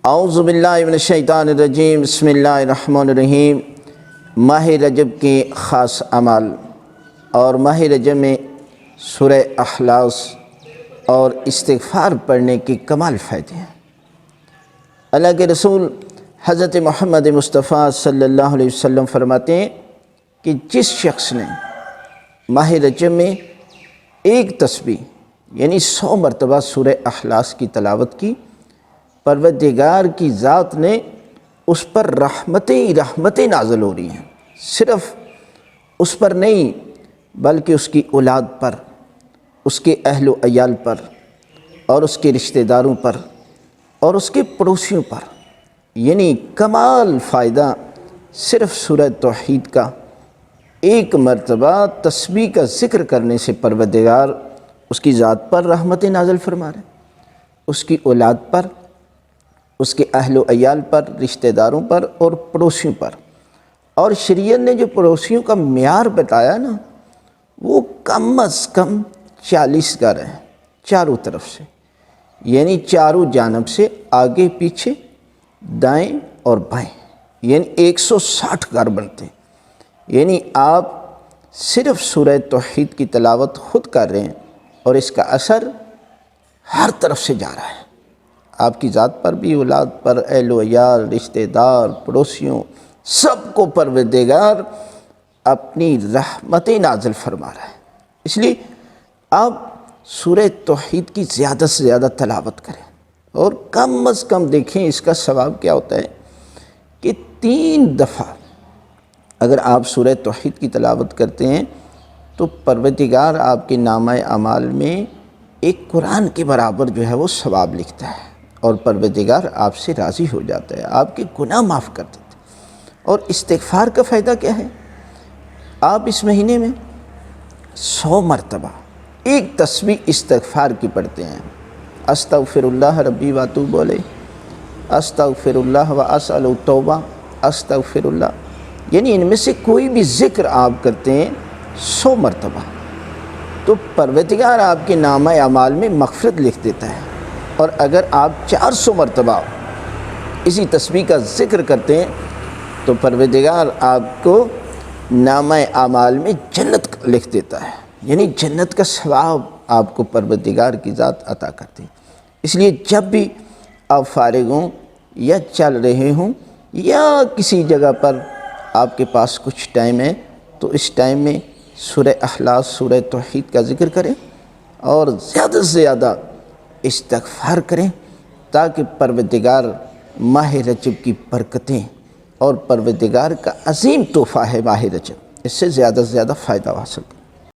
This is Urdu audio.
اعوذ باللہ من الشیطان الرجیم، بسم اللہ الرحمن الرحیم۔ ماہ رجب کے خاص اعمال اور ماہ رجب میں سورہ اخلاص اور استغفار پڑھنے کے کمال فائدے ہیں۔ اللہ کے رسول حضرت محمد مصطفیٰ صلی اللہ علیہ وسلم فرماتے ہیں کہ جس شخص نے ماہ رجب میں ایک تسبیح یعنی 100 مرتبہ سورہ اخلاص کی تلاوت کی، پروردگار کی ذات نے اس پر رحمتیں نازل ہو رہی ہیں۔ صرف اس پر نہیں بلکہ اس کی اولاد پر، اس کے اہل و عیال پر اور اس کے رشتہ داروں پر اور اس کے پڑوسیوں پر، یعنی کمال فائدہ صرف سورہ توحید کا ایک مرتبہ تسبیح کا ذکر کرنے سے پروردگار اس کی ذات پر رحمتیں نازل فرما رہے ہیں، اس کی اولاد پر، اس کے اہل و عیال پر، رشتہ داروں پر اور پڑوسیوں پر۔ اور شریعت نے جو پڑوسیوں کا معیار بتایا نا، وہ کم از کم 40 گھر ہیں چاروں طرف سے، یعنی چاروں جانب سے، آگے پیچھے دائیں اور بائیں، یعنی 160 گھر بنتے ہیں۔ یعنی آپ صرف سورہ توحید کی تلاوت خود کر رہے ہیں اور اس کا اثر ہر طرف سے جا رہا ہے، آپ کی ذات پر بھی، اولاد پر، اہل و عیال، رشتہ دار، پڑوسیوں، سب کو پروردگار اپنی رحمتیں نازل فرما رہا ہے۔ اس لیے آپ سورہ توحید کی زیادہ سے زیادہ تلاوت کریں اور کم از کم دیکھیں اس کا ثواب کیا ہوتا ہے کہ 3 دفعہ اگر آپ سورہ توحید کی تلاوت کرتے ہیں تو پروردگار آپ کے نامہ اعمال میں ایک قرآن کے برابر جو ہے وہ ثواب لکھتا ہے، اور پروردگار آپ سے راضی ہو جاتا ہے، آپ کے گناہ معاف کر دیتا ہے۔ اور استغفار کا فائدہ کیا ہے؟ آپ اس مہینے میں 100 مرتبہ ایک تسبیح استغفار کی پڑھتے ہیں، استغفر اللہ ربی واتوب علیہ، استغفر اللہ واسأل التوبہ، استغفر اللہ، یعنی ان میں سے کوئی بھی ذکر آپ کرتے ہیں 100 مرتبہ تو پروردگار آپ کے نامہ اعمال میں مغفرت لکھ دیتا ہے۔ اور اگر آپ 400 مرتبہ اسی تسبیح کا ذکر کرتے ہیں تو پروردگار آپ کو نامہ اعمال میں جنت لکھ دیتا ہے، یعنی جنت کا ثواب آپ کو پروردگار کی ذات عطا کرتی ہے۔ اس لیے جب بھی آپ فارغ ہوں یا چل رہے ہوں یا کسی جگہ پر آپ کے پاس کچھ ٹائم ہے تو اس ٹائم میں سورہ اخلاص، سورہ توحید کا ذکر کریں اور زیادہ سے زیادہ استغفار کریں تاکہ پروردگار ماہ رجب کی برکتیں اور پروردگار کا عظیم تحفہ ہے ماہ رجب، اس سے زیادہ فائدہ حاصل کریں۔